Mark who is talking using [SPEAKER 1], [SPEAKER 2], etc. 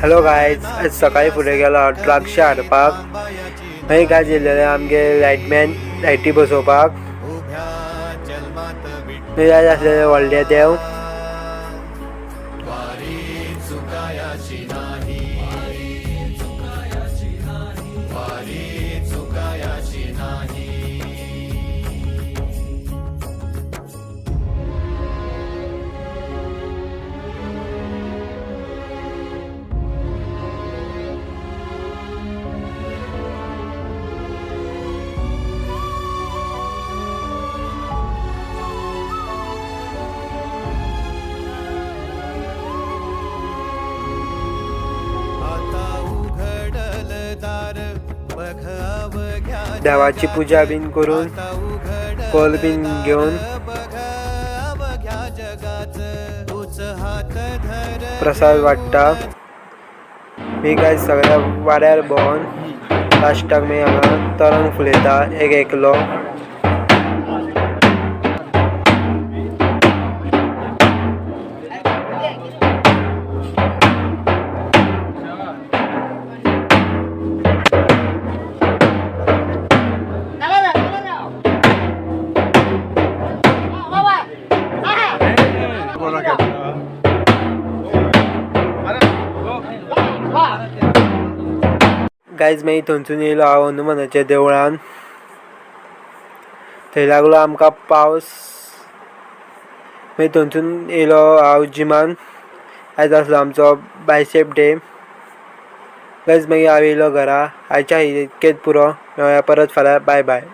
[SPEAKER 1] Hello guys, आज सकाळी फुडें गेलो ट्रकशे हाडपाक. मागीर काय येयलेले आमगे लायटी बसोवपाक. मागीर जाय आसलेले व्हडले देव. देवाची पूजा बीन करून कोल बीन घेऊन प्रसाद वाटता. मी काय सगळ्या वाड्यार भोंवन लास्टाक मी हांगा तरंग फुलयता एक एकलो. गायज मागीर थंयसून येयलो हांव हनुमानाच्या देवळान. थंय लागलो आमकां पावस. मागीर थंयसून येयलो हांव जिमान. आयज आसलो आमचो बायसेप डे. गायज मागीर हांव येयलो घरा. आयच्या इतकेच पुरो. मेळुया परत फाल्यां. Bye bye.